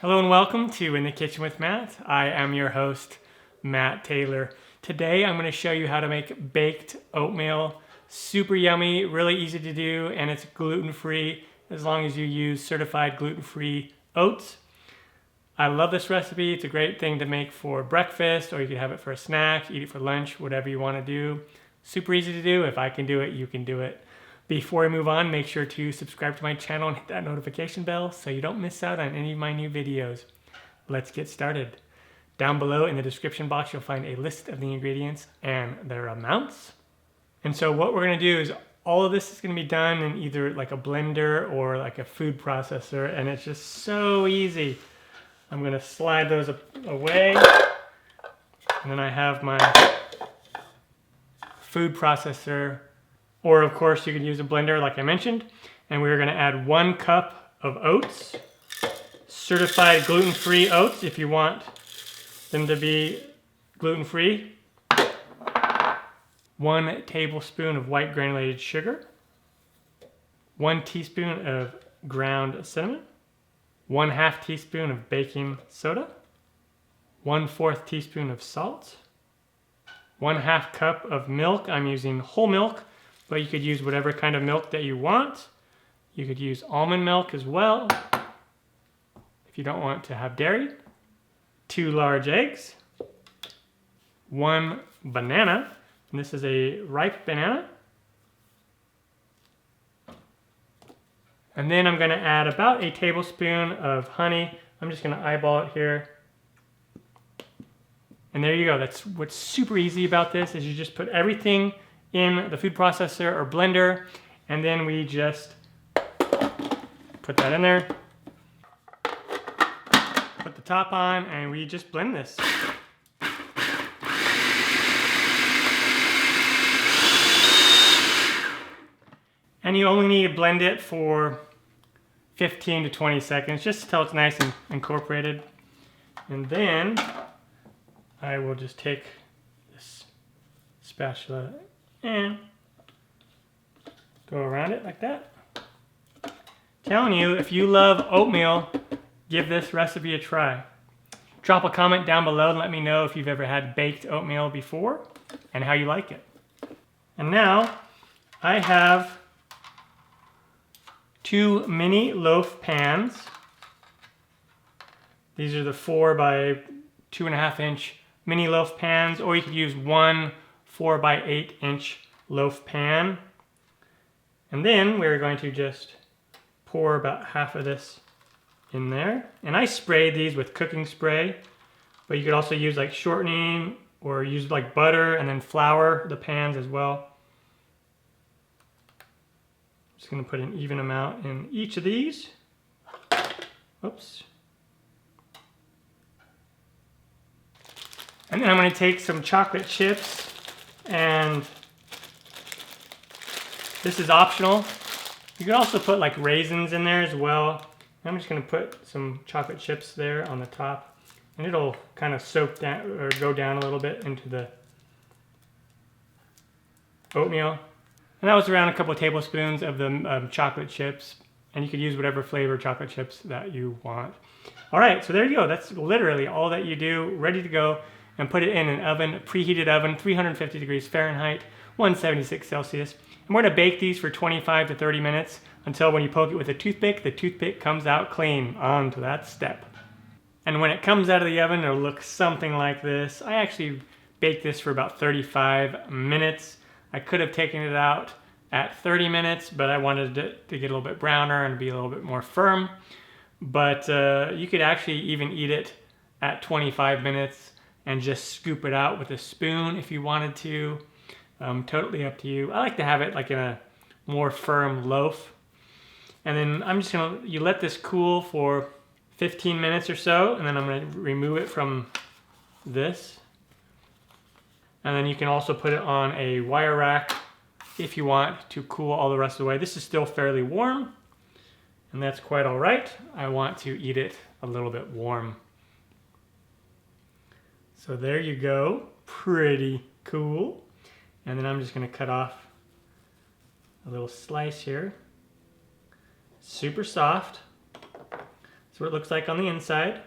Hello and welcome to In the Kitchen with Matt. I am your host, Matt Taylor. Today I'm going to show you how to make baked oatmeal. Super yummy, really easy to do, and it's gluten-free as long as you use certified gluten-free oats. I love this recipe. It's a great thing to make for breakfast, or you can have it for a snack, eat it for lunch, whatever you want to do. Super easy to do. If I can do it, you can do it. Before I move on, make sure to subscribe to my channel and hit that notification bell so you don't miss out on any of my new videos. Let's get started. Down below in the description box, you'll find a list of the ingredients and their amounts. And so what we're going to do is all of this is going to be done in either like a blender or like a food processor, and it's just so easy. I'm going to slide those away, and then I have my food processor. Or of course you can use a blender like I mentioned. And we're gonna add 1 cup of oats, certified gluten-free oats if you want them to be gluten-free. 1 tablespoon of white granulated sugar, 1 teaspoon of ground cinnamon, 1/2 teaspoon of baking soda, 1/4 teaspoon of salt, 1/2 cup of milk. I'm using whole milk, but you could use whatever kind of milk that you want. You could use almond milk as well if you don't want to have dairy. 2 large eggs, 1 banana, and this is a ripe banana. And then I'm going to add about a tablespoon of honey. I'm just going to eyeball it here. And there you go. That's what's super easy about this is you just put everything in the food processor or blender, and then we just put that in there, put the top on, and we just blend this. And you only need to blend it for 15 to 20 seconds, just until it's nice and incorporated. And then I will just take this spatula and go around it like that. Telling you, if you love oatmeal, give this recipe a try. Drop a comment down below and let me know if you've ever had baked oatmeal before and how you like it. And now I have 2 mini loaf pans. These are the 4 by 2.5 inch mini loaf pans, or you could use 1 4 by 8 inch loaf pan. And then we're going to just pour about half of this in there. And I sprayed these with cooking spray, but you could also use like shortening or use like butter and then flour the pans as well. Just going to put an even amount in each of these. Oops. And then I'm going to take some chocolate chips, and this is optional. You can also put like raisins in there as well. I'm just going to put some chocolate chips there on the top, and it'll kind of soak down or go down a little bit into the oatmeal. And that was around a couple of tablespoons of the chocolate chips, and you could use whatever flavor chocolate chips that you want. All right, so there you go. That's literally all that you do, ready to go. And put it in an oven, a preheated oven, 350 degrees Fahrenheit, 176 Celsius. And we're gonna bake these for 25 to 30 minutes until when you poke it with a toothpick, the toothpick comes out clean. On to that step. And when it comes out of the oven, it'll look something like this. I actually baked this for about 35 minutes. I could have taken it out at 30 minutes, but I wanted it to get a little bit browner and be a little bit more firm. But you could actually even eat it at 25 minutes and just scoop it out with a spoon if you wanted to. Totally up to you. I like to have it like in a more firm loaf. And then I'm just gonna, you let this cool for 15 minutes or so, and then I'm gonna remove it from this. And then you can also put it on a wire rack if you want to cool all the rest of the way. This is still fairly warm, and that's quite all right. I want to eat it a little bit warm. So there you go, pretty cool. And then I'm just gonna cut off a little slice here. Super soft. what it looks like on the inside.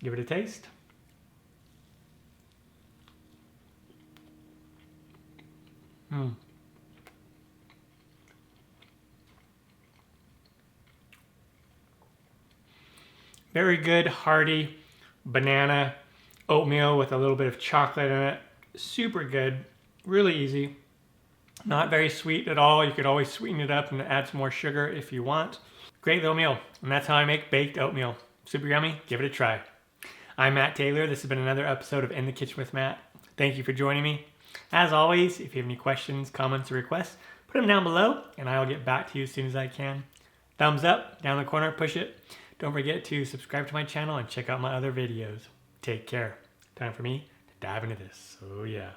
Give it a taste. Very good, hearty banana oatmeal with a little bit of chocolate in it. Super good, really easy. Not very sweet at all. You could always sweeten it up and add some more sugar if you want. Great little meal, and that's how I make baked oatmeal. Super yummy, give it a try. I'm Matt Taylor. This has been another episode of In the Kitchen with Matt. Thank you for joining me. As always, if you have any questions, comments, or requests, put them down below, and I'll get back to you as soon as I can. Thumbs up, down in the corner, push it. Don't forget to subscribe to my channel and check out my other videos. Take care. Time for me to dive into this. Oh yeah.